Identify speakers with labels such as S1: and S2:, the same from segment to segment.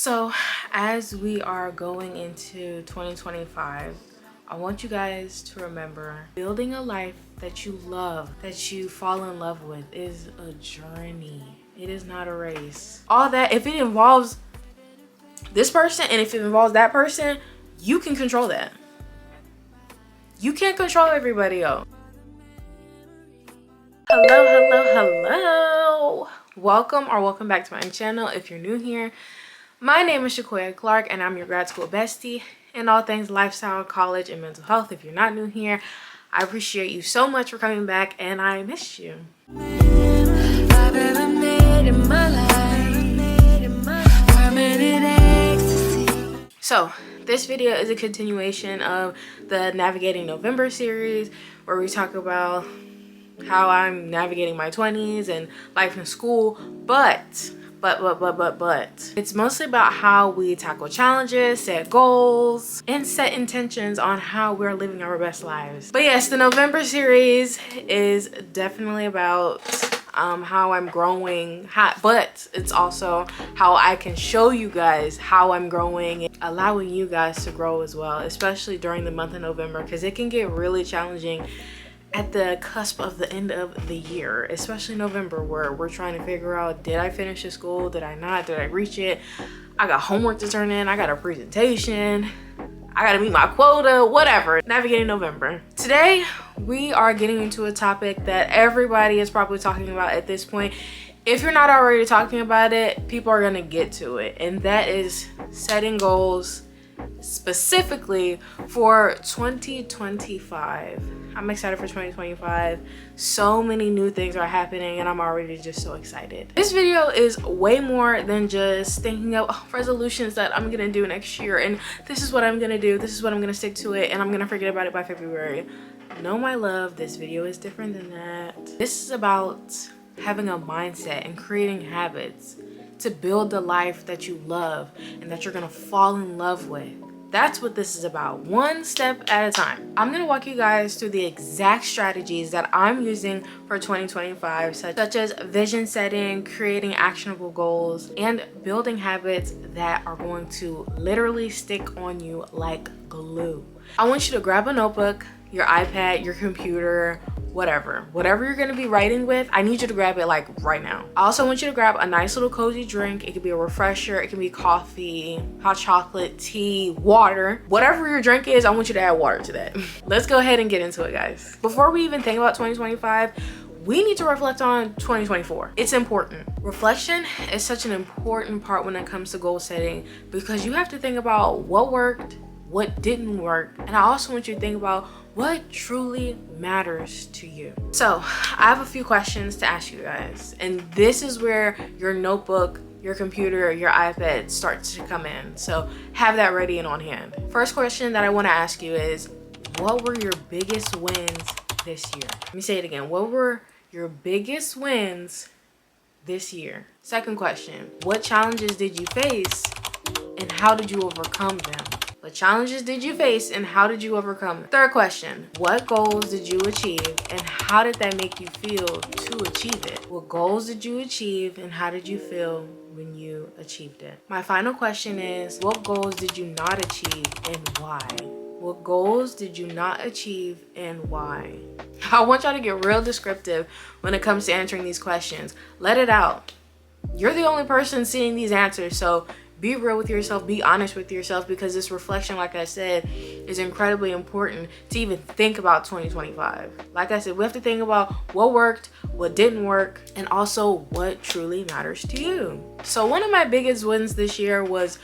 S1: So as we are going into 2025, I want you guys to remember building a life that you love, that you fall in love with is a journey. It is not a race. All that, if it involves this person and if it involves that person, you can control that. You can't control everybody else. Hello. Welcome back to my channel. If you're new here, my name is Shaquoya Clark and I'm your grad school bestie in all things lifestyle, college, and mental health. If you're not new here, I appreciate you so much for coming back and I miss you. So this video is a continuation of the Navigating November series where we talk about how I'm navigating my 20s and life in school, but it's mostly about how we tackle challenges, set goals, and set intentions on how we're living our best lives. But yes, the November series is definitely about how I'm growing, but it's also how I can show you guys how I'm growing and allowing you guys to grow as well, especially during the month of November, because it can get really challenging at the cusp of the end of the year, especially November, where we're trying to figure out, did I finish the school? Did I not? Did I reach it? I got homework to turn in. I got a presentation. I got to meet my quota, whatever. Navigating November. Today, we are getting into a topic that everybody is probably talking about at this point. If you're not already talking about it, people are going to get to it. And that is setting goals specifically for 2025. I'm excited for 2025. So many new things are happening and I'm already just so excited. This video is way more than just thinking of resolutions that I'm gonna do next year and this is what I'm gonna do, this is what I'm gonna stick to it, and I'm gonna forget about it by February. No, my love, this video is different than that. This is about having a mindset and creating habits to build the life that you love and that you're gonna fall in love with. That's what this is about, one step at a time. I'm gonna walk you guys through the exact strategies that I'm using for 2025, such as vision setting, creating actionable goals, and building habits that are going to literally stick on you like glue. I want you to grab a notebook, your iPad, your computer, whatever you're gonna be writing with, I need you to grab it like right now. I also want you to grab a nice little cozy drink. It could be a refresher, it can be coffee, hot chocolate, tea, water, whatever your drink is. I want you to add water to that. Let's go ahead and get into it, guys. Before we even think about 2025, we need to reflect on 2024. It's important. Reflection is such an important part when it comes to goal setting because you have to think about what worked, what didn't work, and I also want you to think about what truly matters to you. So I have a few questions to ask you guys, and this is where your notebook, your computer, your iPad starts to come in. So have that ready and on hand. First question that I want to ask you is, what were your biggest wins this year? Let me say it again. What were your biggest wins this year? Second question, what challenges did you face and how did you overcome them? What challenges did you face and how did you overcome them? Third question, what goals did you achieve and how did that make you feel to achieve it? What goals did you achieve and how did you feel when you achieved it? My final question is, what goals did you not achieve and why? What goals did you not achieve and why? I want y'all to get real descriptive when it comes to answering these questions. Let it out. You're the only person seeing these answers, so be real with yourself, be honest with yourself, because this reflection, like I said, is incredibly important to even think about 2025. Like I said, we have to think about what worked, what didn't work, and also what truly matters to you. So one of my biggest wins this year was,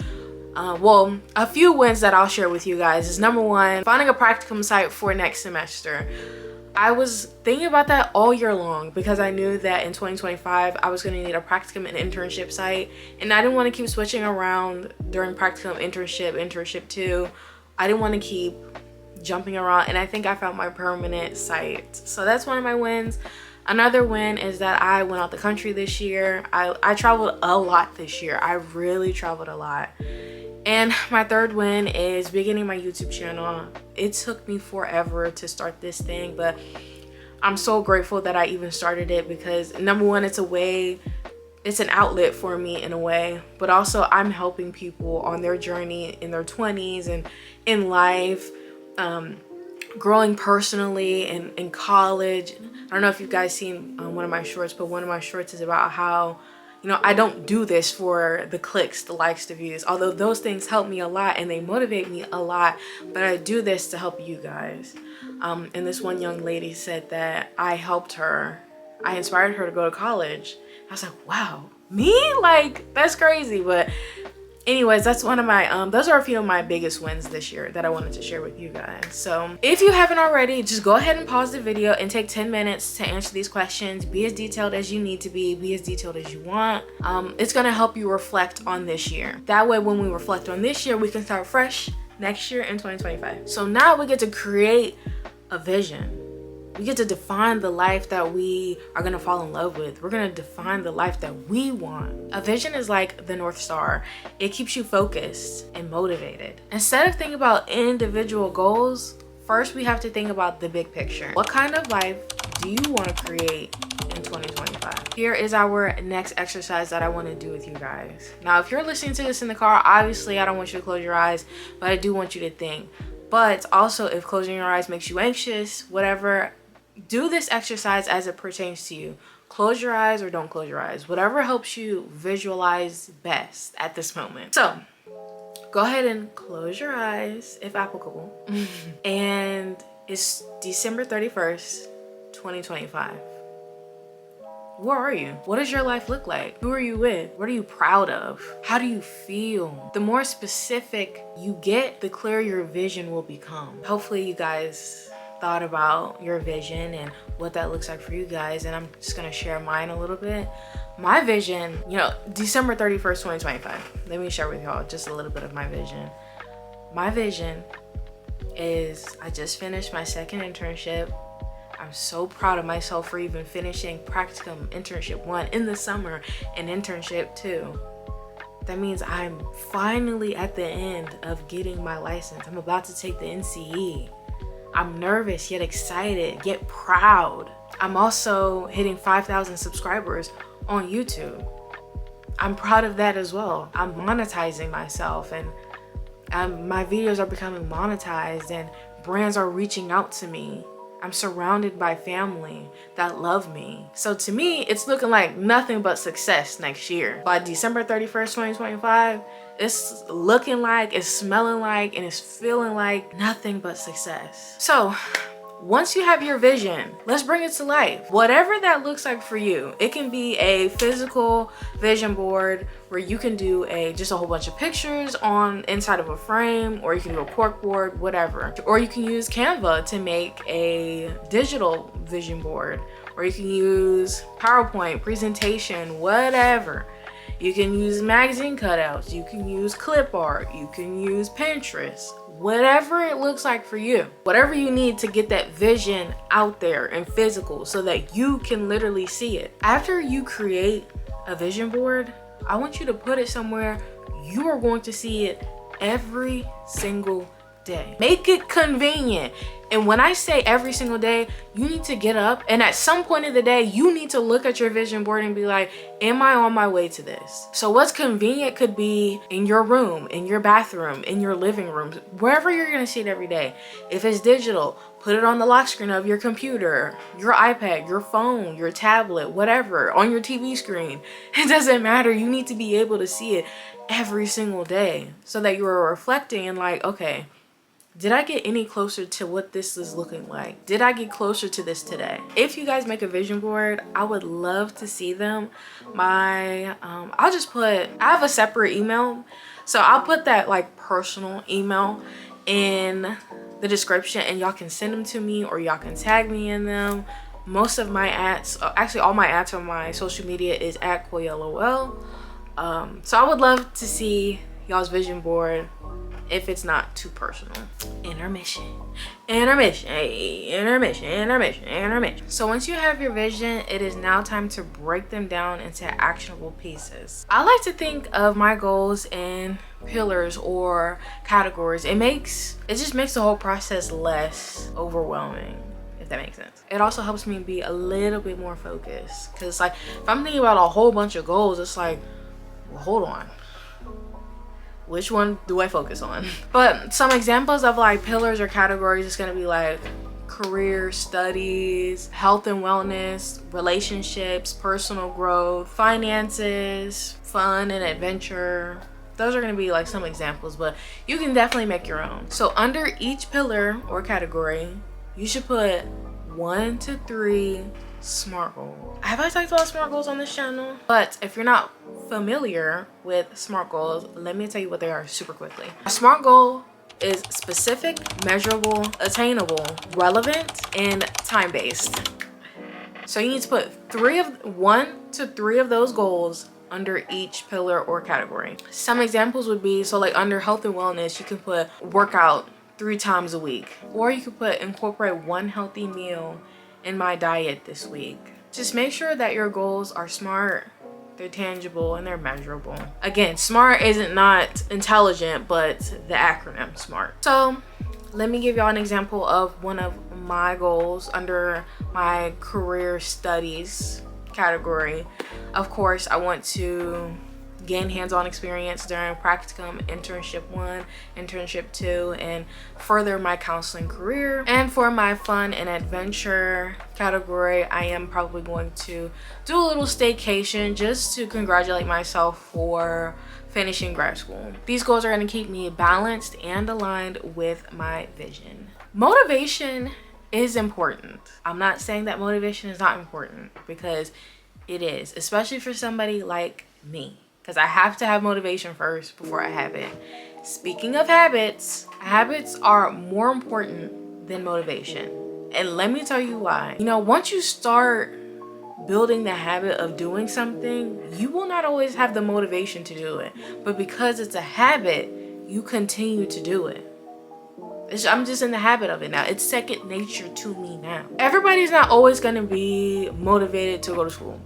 S1: a few wins that I'll share with you guys is, number one, finding a practicum site for next semester. I was thinking about that all year long because I knew that in 2025 I was going to need a practicum and internship site, and I didn't want to keep switching around during practicum, internship 2. I didn't want to keep jumping around, and I think I found my permanent site. So that's one of my wins. Another win is that I went out the country this year. I traveled a lot this year. I really traveled a lot. And my third win is beginning my YouTube channel. It took me forever to start this thing, but I'm so grateful that I even started it because, number one, it's a way it's an outlet for me in a way, but also I'm helping people on their journey in their 20s and in life, growing personally and in college. I don't know if you guys seen one of my shorts, but one of my shorts is about how, you know, I don't do this for the clicks, the likes, the views, although those things help me a lot and they motivate me a lot, but I do this to help you guys. And this one young lady said that I helped her, I inspired her to go to college. I was like, wow, me? Like, that's crazy. But anyways, that's one of my those are a few of my biggest wins this year that I wanted to share with you guys. So if you haven't already, just go ahead and pause the video and take 10 minutes to answer these questions. Be as detailed as you need to be as detailed as you want. It's gonna help you reflect on this year. That way when we reflect on this year, we can start fresh next year in 2025. So now we get to create a vision. We get to define the life that we are gonna fall in love with. We're gonna define the life that we want. A vision is like the North Star. It keeps you focused and motivated. Instead of thinking about individual goals, first we have to think about the big picture. What kind of life do you want to create in 2025? Here is our next exercise that I want to do with you guys. Now, if you're listening to this in the car, obviously I don't want you to close your eyes, but I do want you to think. But also, if closing your eyes makes you anxious, whatever, do this exercise as it pertains to you. Close your eyes or don't close your eyes. Whatever helps you visualize best at this moment. So, go ahead and close your eyes if applicable. And it's December 31st, 2025. Where are you? What does your life look like? Who are you with? What are you proud of? How do you feel? The more specific you get, the clearer your vision will become. Hopefully you guys thought about your vision and what that looks like for you guys, and I'm just gonna share mine a little bit. My vision, you know, December 31st, 2025. Let me share with y'all just a little bit of my vision. My vision is I just finished my second internship. I'm so proud of myself for even finishing practicum internship 1 in the summer and internship 2. That means I'm finally at the end of getting my license. I'm about to take the NCE. I'm nervous yet excited yet proud. I'm also hitting 5,000 subscribers on YouTube. I'm proud of that as well. I'm monetizing myself, and my videos are becoming monetized and brands are reaching out to me. I'm surrounded by family that love me. So to me, it's looking like nothing but success next year. By December 31st, 2025, it's looking like, it's smelling like, and it's feeling like nothing but success. So once you have your vision, let's bring it to life. Whatever that looks like for you. It can be a physical vision board where you can do just a whole bunch of pictures on inside of a frame, or you can do a cork board, whatever. Or you can use Canva to make a digital vision board, or you can use PowerPoint, presentation, whatever. You can use magazine cutouts, you can use clip art, you can use Pinterest. Whatever it looks like for you, whatever you need to get that vision out there and physical so that you can literally see it. After you create a vision board, I want you to put it somewhere you are going to see it every single day. Make it convenient. And when I say every single day, you need to get up and at some point of the day, you need to look at your vision board and be like, am I on my way to this? So what's convenient could be in your room, in your bathroom, in your living room, wherever you're gonna see it every day. If it's digital, put it on the lock screen of your computer, your iPad, your phone, your tablet, whatever, on your TV screen. It doesn't matter. You need to be able to see it every single day so that you are reflecting and like, okay, did I get any closer to what this is looking like? Did I get closer to this today? If you guys make a vision board, I would love to see them. I have a separate email. So I'll put that like personal email in the description and y'all can send them to me or y'all can tag me in them. Most of my ads, actually all my ads on my social media is at @KoyaLOL. So I would love to see y'all's vision board if it's not too personal. Intermission. So once you have your vision, it is now time to break them down into actionable pieces. I like to think of my goals in pillars or categories. It just makes the whole process less overwhelming, if that makes sense. It also helps me be a little bit more focused, because like if I'm thinking about a whole bunch of goals, it's like, well, hold on, which one do I focus on? But some examples of like pillars or categories is going to be like career, studies, health and wellness, relationships, personal growth, finances, fun and adventure. Those are going to be like some examples, but you can definitely make your own. So under each pillar or category, you should put 1 to 3 SMART goals. Have I talked about SMART goals on this channel? But if you're not familiar with SMART goals, let me tell you what they are super quickly. A SMART goal is specific, measurable, attainable, relevant, and time-based. So you need to put 1 to 3 of those goals under each pillar or category. Some examples would be, so like under health and wellness, you can put workout 3 times a week, or you could put incorporate 1 healthy meal in my diet this week. Just make sure that your goals are SMART, they're tangible, and they're measurable. Again, SMART isn't not intelligent, but the acronym SMART. So let me give y'all an example of one of my goals under my career studies category. Of course, I want to gain hands-on experience during practicum, internship 1, internship 2, and further my counseling career. And for my fun and adventure category, I am probably going to do a little staycation just to congratulate myself for finishing grad school. These goals are going to keep me balanced and aligned with my vision. Motivation is important. I'm not saying that motivation is not important, because it is, especially for somebody like me, because I have to have motivation first before I have it. Speaking of habits, habits are more important than motivation. And let me tell you why. You know, once you start building the habit of doing something, you will not always have the motivation to do it. But because it's a habit, you continue to do it. I'm just in the habit of it now. It's second nature to me now. Everybody's not always going to be motivated to go to school.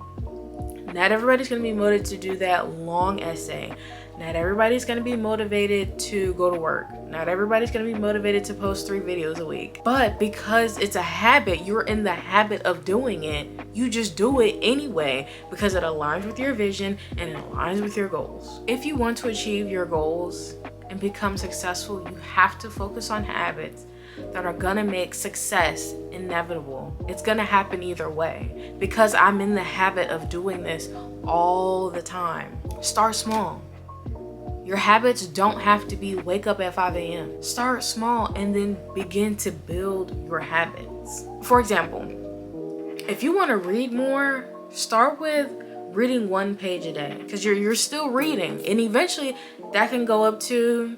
S1: Not everybody's going to be motivated to do that long essay. Not everybody's going to be motivated to go to work. Not everybody's going to be motivated to post 3 videos a week. But because it's a habit, you're in the habit of doing it, you just do it anyway because it aligns with your vision and it aligns with your goals. If you want to achieve your goals and become successful, you have to focus on habits that are gonna make success inevitable. It's gonna happen either way because I'm in the habit of doing this all the time. Start small. Your habits don't have to be wake up at 5 a.m. Start small and then begin to build your habits. For example, if you want to read more, start with reading 1 page a day, because you're still reading, and eventually that can go up to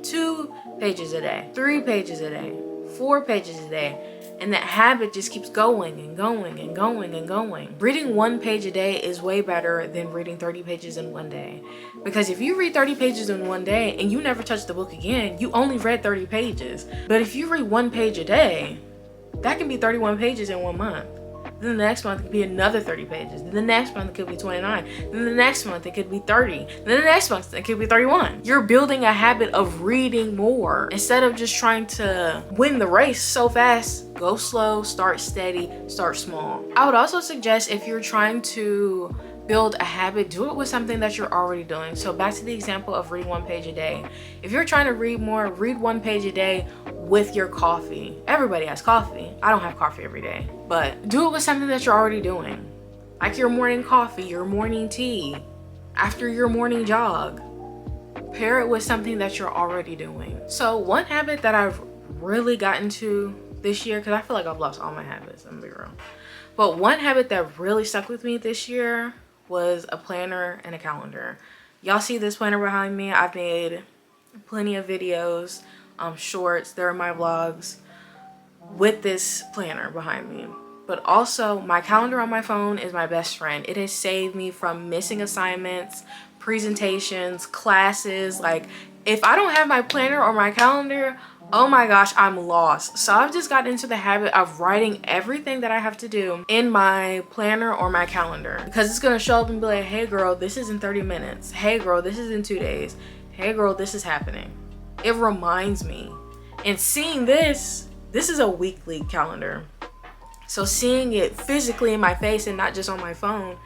S1: 2 pages a day, 3 pages a day, 4 pages a day, and that habit just keeps going and going and going and going. Reading 1 page a day is way better than reading 30 pages in 1 day, because if you read 30 pages in 1 day and you never touch the book again, you only read 30 pages. But if you read 1 page a day, that can be 31 pages in 1 month. Then the next month it could be another 30 pages. Then the next month it could be 29. Then the next month it could be 30. Then the next month it could be 31. You're building a habit of reading more. Instead of just trying to win the race so fast, go slow, start steady, start small. I would also suggest, if you're trying to build a habit, do it with something that you're already doing. So back to the example of reading 1 page a day. If you're trying to read more, read 1 page a day with your coffee. Everybody has coffee. I don't have coffee every day, but do it with something that you're already doing. Like your morning coffee, your morning tea, after your morning jog. Pair it with something that you're already doing. So one habit that I've really gotten to this year, because I feel like I've lost all my habits, I'm gonna be real. But one habit that really stuck with me this year was a planner and a calendar. Y'all see this planner behind me? I've made plenty of videos, shorts, there are my vlogs with this planner behind me. But also my calendar on my phone is my best friend. It has saved me from missing assignments, presentations, classes. Like, if I don't have my planner or my calendar, oh my gosh, I'm lost. So I've just gotten into the habit of writing everything that I have to do in my planner or my calendar, because it's gonna show up and be like, hey girl, this is in 30 minutes. Hey girl, this is in 2 days. Hey girl, this is happening. It reminds me. And seeing this is a weekly calendar. So seeing it physically in my face and not just on my phone,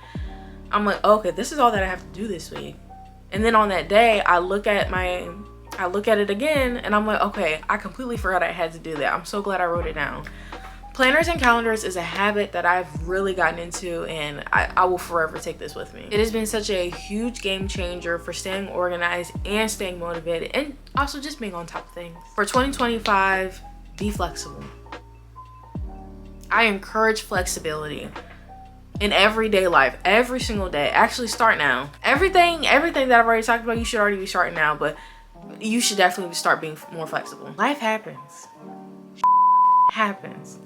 S1: I'm like, okay, this is all that I have to do this week. And then on that day, I look at it again and I'm like, okay, I completely forgot I had to do that. I'm so glad I wrote it down. Planners and calendars is a habit that I've really gotten into, and I will forever take this with me. It has been such a huge game changer for staying organized and staying motivated, and also just being on top of things. For 2025, be flexible. I encourage flexibility in everyday life, every single day. Actually, start now. Everything that I've already talked about, you should already be starting now, but you should definitely start being more flexible. Life happens. Happens.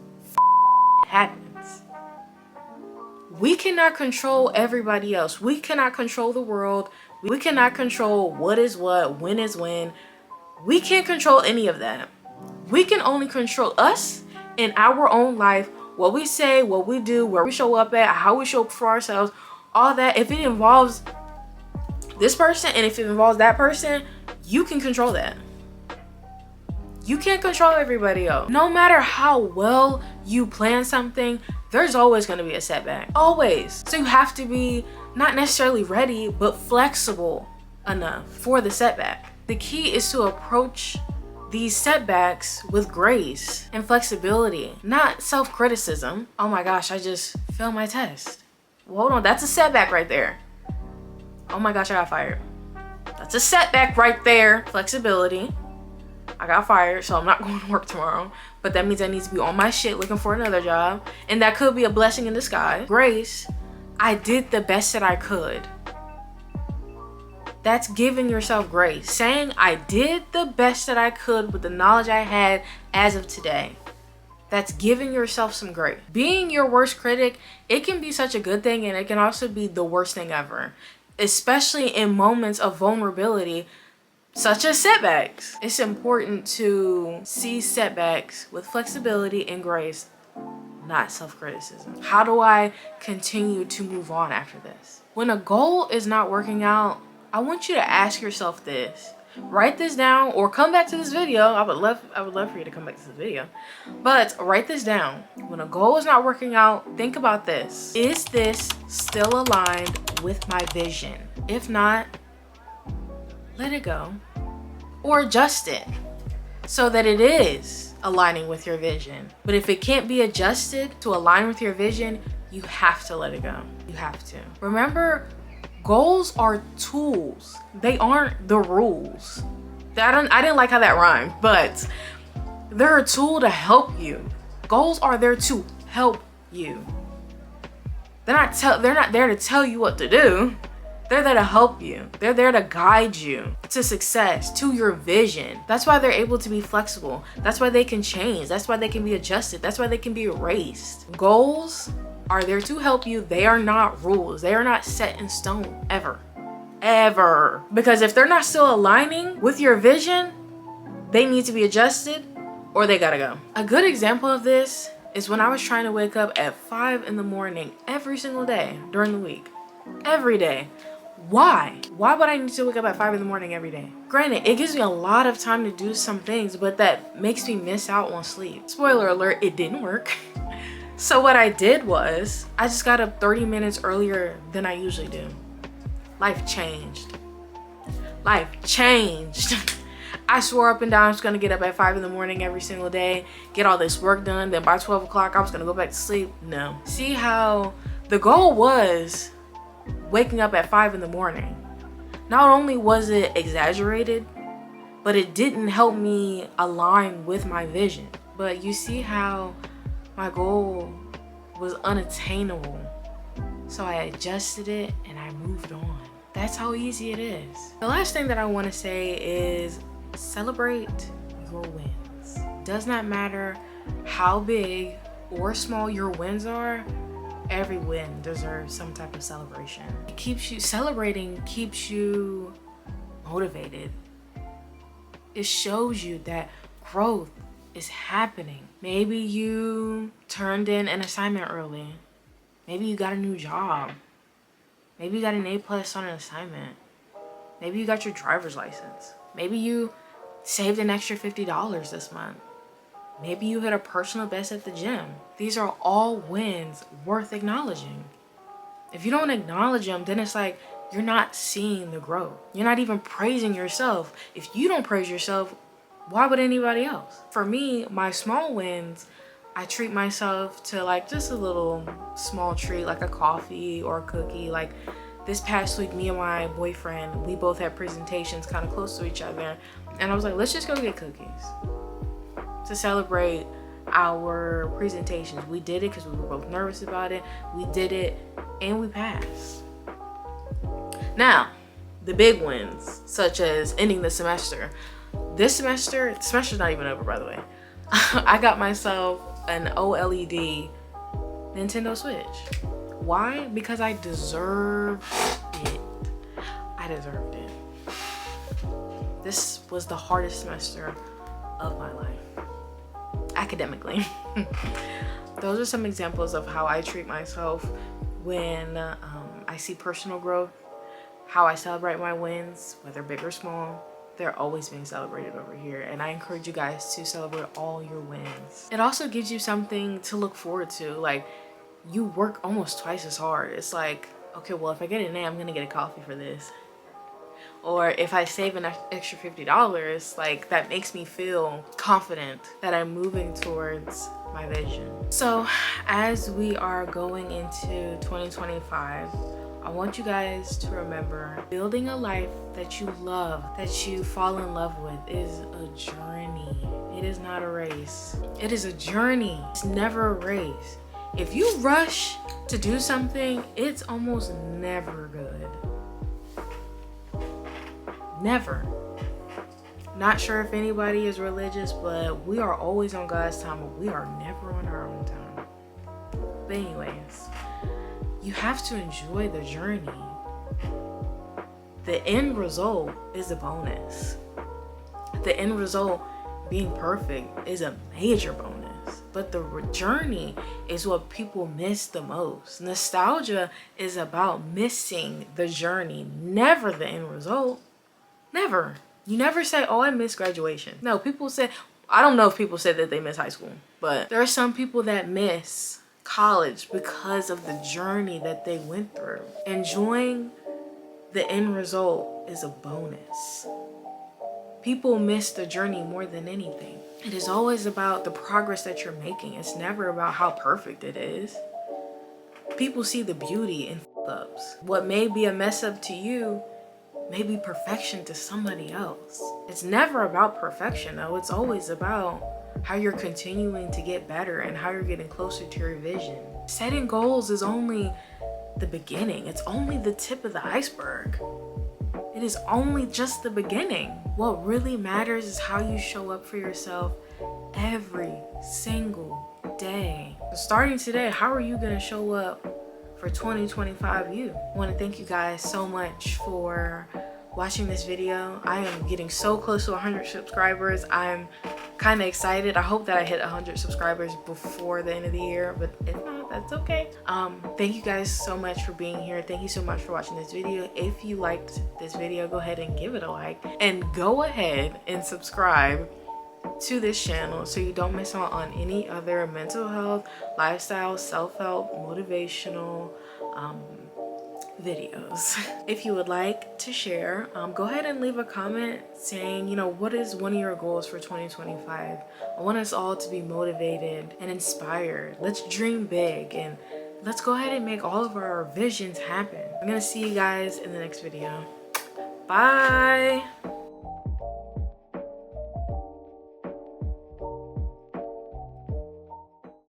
S1: We cannot control everybody else. We cannot control the world. We cannot control what is what, when is when. We can't control any of that. We can only control us in our own life, what we say, what we do, where we show up at, how we show up for ourselves, all that. If it involves this person and if it involves that person, you can control that. You can't control everybody else. No matter how well you plan something, there's always going to be a setback. Always. So you have to be not necessarily ready, but flexible enough for the setback. The key is to approach these setbacks with grace and flexibility, not self-criticism. Oh my gosh, I just failed my test. Well, hold on, that's a setback right there. Oh my gosh, I got fired. That's a setback right there. Flexibility. I got fired, so I'm not going to work tomorrow. But that means I need to be on my shit looking for another job. And that could be a blessing in disguise. Grace, I did the best that I could. That's giving yourself grace. Saying I did the best that I could with the knowledge I had as of today. That's giving yourself some grace. Being your worst critic, it can be such a good thing, and it can also be the worst thing ever. Especially in moments of vulnerability, such as setbacks. It's important to see setbacks with flexibility and grace, not self-criticism. How do I continue to move on after this? When a goal is not working out, I want you to ask yourself this. Write this down or come back to this video. I would love for you to come back to this video. But write this down. When a goal is not working out, think about this. Is this still aligned with my vision? If not, let it go. Or adjust it so that it is aligning with your vision. But if it can't be adjusted to align with your vision, you have to let it go. You have to. Remember, goals are tools. They aren't the rules. I didn't like how that rhymed, but they're a tool to help you. Goals are there to help you. They're not there to tell you what to do. They're there to help you. They're there to guide you to success, to your vision. That's why they're able to be flexible. That's why they can change. That's why they can be adjusted. That's why they can be erased. Goals are there to help you. They are not rules. They are not set in stone ever. Ever. Because if they're not still aligning with your vision, they need to be adjusted or they gotta go. A good example of this is when I was trying to wake up at 5 in the morning every single day during the week. Every day. Why? Why would I need to wake up at 5 in the morning every day? Granted, it gives me a lot of time to do some things, but that makes me miss out on sleep. Spoiler alert, it didn't work. So what I did was, I just got up 30 minutes earlier than I usually do. Life changed. Life changed. I swore up and down I was gonna get up at 5 in the morning every single day, get all this work done, then by 12 o'clock I was gonna go back to sleep. No. See how the goal was waking up at 5 in the morning. Not only was it exaggerated, but it didn't help me align with my vision. But you see how my goal was unattainable. So I adjusted it and I moved on. That's how easy it is. The last thing that I want to say is celebrate your wins. Does not matter how big or small your wins are. Every win deserves some type of celebration. It keeps you celebrating, keeps you motivated. It shows you that growth is happening. Maybe you turned in an assignment early. Maybe you got a new job. Maybe you got an A+ on an assignment. Maybe you got your driver's license. Maybe you saved an extra $50 this month. Maybe you hit a personal best at the gym. These are all wins worth acknowledging. If you don't acknowledge them, then it's like you're not seeing the growth. You're not even praising yourself. If you don't praise yourself, why would anybody else? For me, my small wins, I treat myself to like just a little small treat, like a coffee or a cookie. Like this past week, me and my boyfriend, we both had presentations kind of close to each other. And I was like, let's just go get cookies to celebrate our presentations. We did it because we were both nervous about it. We did it and we passed. Now, the big wins, such as ending the semester. This semester, the semester's not even over, by the way. I got myself an OLED Nintendo Switch. Why? Because I deserved it. I deserved it. This was the hardest semester of my life, academically. Those are some examples of how I treat myself when I see personal growth, how I celebrate my wins, whether big or small. They're always being celebrated over here, and I encourage you guys to celebrate all your wins. It also gives you something to look forward to. Like, you work almost twice as hard. It's like, okay, well, if I get an A, I'm gonna get a coffee for this. Or if I save an extra $50, like, that makes me feel confident that I'm moving towards my vision. So as we are going into 2025, I want you guys to remember, building a life that you love, that you fall in love with, is a journey. It is not a race. It is a journey. It's never a race. If you rush to do something, it's almost never good. Never. Not sure if anybody is religious, but we are always on God's time, but we are never on our own time. But anyways, you have to enjoy the journey. The end result is a bonus. The end result, being perfect, is a major bonus. But the journey is what people miss the most. Nostalgia is about missing the journey, never the end result. Never. You never say, oh, I miss graduation. No, people say, I don't know if people said that they miss high school, but there are some people that miss college because of the journey that they went through. Enjoying the end result is a bonus. People miss the journey more than anything. It is always about the progress that you're making. It's never about how perfect it is. People see the beauty in ups. What may be a mess up to you may be perfection to somebody else. It's never about perfection though. It's always about how you're continuing to get better and how you're getting closer to your vision. Setting goals is only the beginning. It's only the tip of the iceberg. It is only just the beginning. What really matters is how you show up for yourself every single day. So starting today, how are you gonna show up for 2025 you? I want to thank you guys so much for watching this video. I am getting so close to 100 subscribers. I'm kind of excited. I hope that I hit 100 subscribers before the end of the year, but if not, that's okay. Thank you guys so much for being here. Thank you so much for watching this video. If you liked this video, go ahead and give it a like, and go ahead and subscribe to this channel so you don't miss out on any other mental health, lifestyle, self-help, motivational videos. If you would like to share, go ahead and leave a comment saying, you know, what is one of your goals for 2025? I want us all to be motivated and inspired. Let's dream big and let's go ahead and make all of our visions happen. I'm gonna see you guys in the next video. Bye.